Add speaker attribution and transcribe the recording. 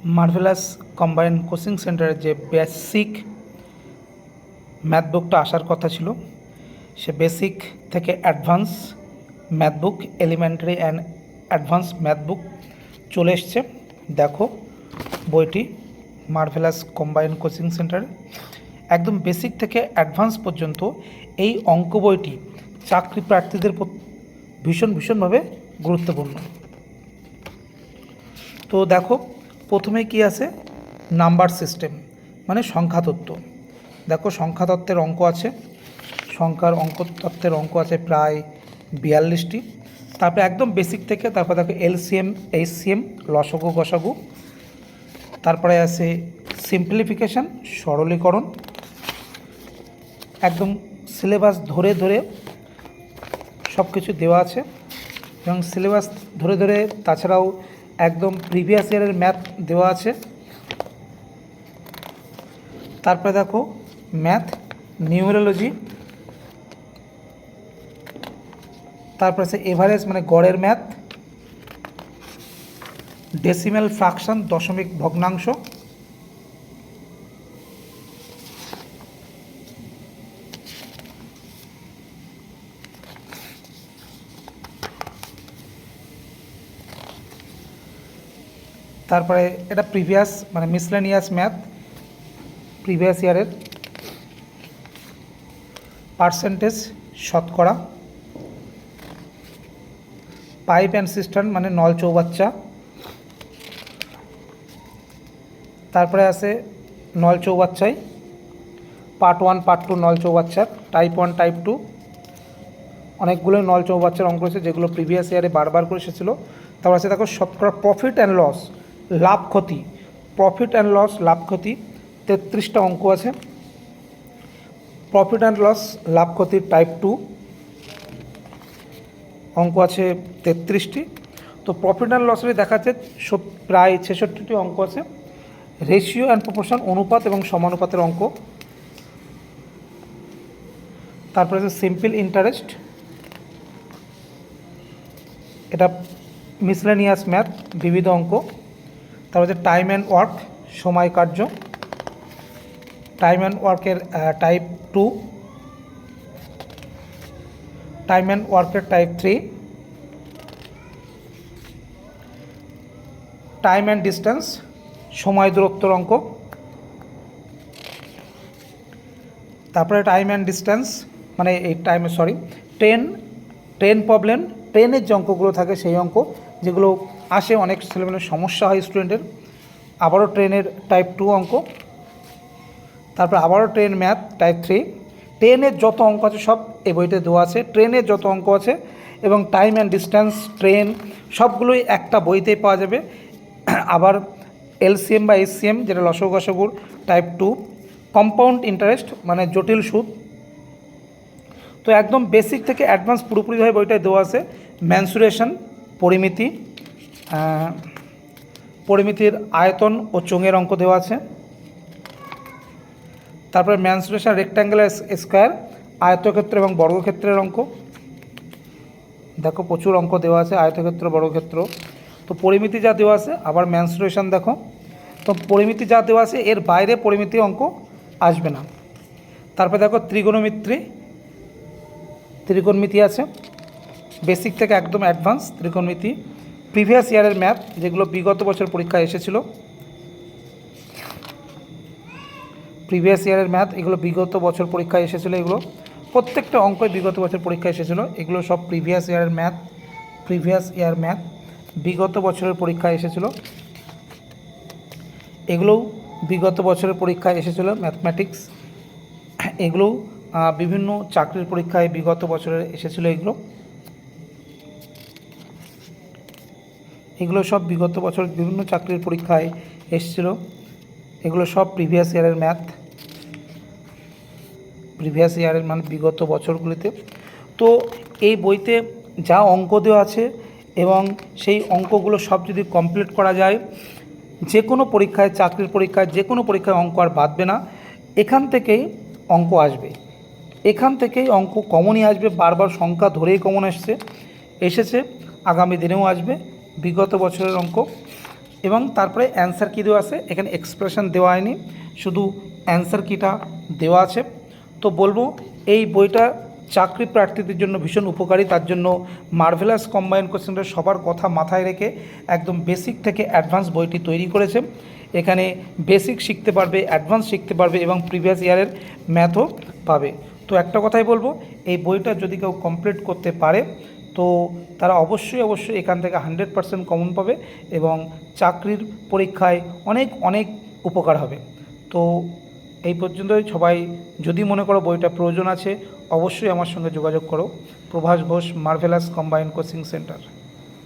Speaker 1: Marvellous combined coaching সেন্টারের যে basic math বুকটা আসার কথা ছিল, সে বেসিক থেকে advance math book, elementary and advance math বুক চলে এসছে। দেখো বইটি মার্ভেলাস কম্বাইন্ড কোচিং সেন্টার, একদম বেসিক থেকে অ্যাডভান্স পর্যন্ত এই অঙ্ক বইটি চাকরি প্রার্থীদের ভীষণভাবে গুরুত্বপূর্ণ। তো দেখো প্রথমে কি আছে, নাম্বার সিস্টেম মানে সংখ্যাতত্ত্ব। দেখো সংখ্যাতত্ত্বের অঙ্ক আছে, সংখ্যার তত্ত্বের অঙ্ক আছে প্রায় 42টি। তারপরে একদম বেসিক থেকে তারপর দেখো এলসিএম, এইচসিএম, লসাগু, গসাগু। তারপরে আছে সিম্পলিফিকেশান, সরলীকরণ। একদম সিলেবাস ধরে ধরে সব কিছু দেওয়া আছে, এবং সিলেবাস ধরে ধরে তাছাড়াও একদম প্রিভিয়াস ইয়ারের ম্যাথ দেওয়া আছে। তারপরে দেখো ম্যাথ নিউমেরোলজি, তারপরে আছে এভারেজ মানে গড়ের ম্যাথ, ডেসিমেল ফ্র্যাকশন দশমিক ভগ্নাংশ, তারপরে এটা প্রিভিয়াস মানে মিসলেনিয়াস ম্যাথ, প্রিভিয়াস ইয়ারের পার্সেন্টেজ শতকরা, পাইপ অ্যান্ড সিস্টার্ন মানে নল চৌবাচ্চা। তারপরে আছে নল চৌবাচ্চায় পার্ট 1 পার্ট 2 নল চৌবাচ্চার, টাইপ 1 টাইপ 2 অনেকগুলো নল চৌবাচ্চার অঙ্ক রয়েছে যেগুলো প্রিভিয়াস ইয়ারে বারবার করে এসেছিলো। তারপর আছে দেখো শতকরা প্রফিট অ্যান্ড লস, লাভ ক্ষতি, প্রফিট অ্যান্ড লস লাভ ক্ষতি 33টা অঙ্ক আছে। প্রফিট অ্যান্ড লস লাভ ক্ষতির টাইপ 2 অঙ্ক আছে 33টি। তো প্রফিট অ্যান্ড লসের দেখা যাচ্ছে প্রায় 66টি অঙ্ক আছে। রেশিও অ্যান্ড প্রপোর্শন অনুপাত এবং সমানুপাতের অঙ্ক। তারপরে আছে সিম্পল ইন্টারেস্ট, এটা মিসলেনিয়াস ম্যাথ, বিবিধ অঙ্ক। তারপরে আছে টাইম অ্যান্ড ওয়ার্ক, সময় কার্য, টাইম অ্যান্ড ওয়ার্কের টাইপ 2, টাইম অ্যান্ড ওয়ার্কের টাইপ 3, টাইম অ্যান্ড ডিস্টেন্স সময় দূরত্বর অঙ্ক। তারপরে টাইম অ্যান্ড ডিস্টেন্স মানে এই ট্রেন প্রবলেম, ট্রেনের যে অঙ্কগুলো থাকে সেই অঙ্ক যেগুলো আসে, অনেক ছেলেমেয়ের সমস্যা হয় স্টুডেন্টের। আবারও ট্রেনের টাইপ 2 অঙ্ক। তারপর আবারও ট্রেন ম্যাথ টাইপ 3। ট্রেনের যত অঙ্ক আছে সব এই বইতে দেওয়া আছে, ট্রেনের যত অঙ্ক আছে এবং টাইম অ্যান্ড ডিস্টেন্স, ট্রেন সবগুলোই একটা বইতেই পাওয়া যাবে। আবার এলসিএম বা এইচসিএম যেটা লসাগু গসাগুর টাইপ 2, কম্পাউন্ড ইন্টারেস্ট মানে জটিল সুদ। তো একদম বেসিক থেকে অ্যাডভান্স পুরোপুরিভাবে বইটায় দেওয়া আছে। ম্যানসুরেশন, পরিমিতি, পরিমিতির আয়তন ও চোঙের অঙ্ক দেওয়া আছে। তারপরে ম্যানসুরেশন রেক্ট্যাঙ্গুলার স্কোয়ার, আয়তক্ষেত্র এবং বর্গক্ষেত্রের অঙ্ক। দেখো প্রচুর অঙ্ক দেওয়া আছে, আয়তক্ষেত্র বর্গক্ষেত্র। তো পরিমিতি যা দেওয়া আছে, আবার ম্যানসুরেশন দেখো। তো পরিমিতি যা দেওয়া আছে এর বাইরে পরিমিতি অঙ্ক আসবে না। তারপরে দেখো ত্রিকোণমিতি আছে, বেসিক থেকে একদম অ্যাডভান্স ত্রিকোণমিতি। প্রিভিয়াস ইয়ারের ম্যাথ যেগুলো বিগত বছর পরীক্ষায় এসেছিলো, প্রিভিয়াস ইয়ারের ম্যাথ এগুলো বিগত বছর পরীক্ষায় এসেছিলো, এগুলো প্রত্যেকটা অঙ্কই বিগত বছর পরীক্ষায় এসেছিলো। এগুলো সব প্রিভিয়াস ইয়ারের ম্যাথ, প্রিভিয়াস ইয়ার ম্যাথ বিগত বছরের পরীক্ষায় এসেছিলো, এগুলোও বিগত বছরের পরীক্ষায় এসেছিলো। ম্যাথমেটিক্স এগুলোও বিভিন্ন চাকরির পরীক্ষায় বিগত বছরের এসেছিলো। এগুলো সব বিগত বছর বিভিন্ন চাকরির পরীক্ষায় এসেছিলো। এগুলো সব প্রিভিয়াস ইয়ারের ম্যাথ, প্রিভিয়াস ইয়ারের মানে বিগত বছরগুলিতে। তো এই বইতে যা অঙ্ক দেওয়া আছে এবং সেই অঙ্কগুলো সব যদি কমপ্লিট করা যায়, যে কোনো পরীক্ষায়, চাকরির পরীক্ষায়, যে কোনো পরীক্ষায় অঙ্ক আর বাদবে না। এখান থেকেই অঙ্ক আসবে, এখান থেকেই অঙ্ক কমনই আসবে, বারবার সংখ্যা ধরেই কমন এসেছে, আগামী দিনেও আসবে বিগত বছরের অঙ্ক। এবং তারপরে অ্যান্সার কী দেওয়া আছে, এখানে এক্সপ্রেশন দেওয়া হয়নি, শুধু অ্যান্সার কিটা দেওয়া আছে। তো বলবো এই বইটা চাকরি প্রার্থীদের জন্য ভীষণ উপকারী। তার জন্য মার্ভেলাস কম্বাইন্ড কোশ্চেন সেন্টার সবার কথা মাথায় রেখে একদম বেসিক থেকে অ্যাডভান্স বইটি তৈরি করেছে। এখানে বেসিক শিখতে পারবে, অ্যাডভান্স শিখতে পারবে এবং প্রিভিয়াস ইয়ারের ম্যাথও পাবে। তো একটা কথাই বলবো, এই বইটা যদি কেউ কমপ্লিট করতে পারে তো তারা অবশ্যই এখান থেকে 100% কমন পাবে এবং চাকরির পরীক্ষায় অনেক অনেক উপকার হবে। তো এই পর্যন্তই। সবাই যদি মনে করো বইটা প্রয়োজন আছে, অবশ্যই আমার সঙ্গে যোগাযোগ করো। Prabhas Ghosh, marvellous combined coaching centre.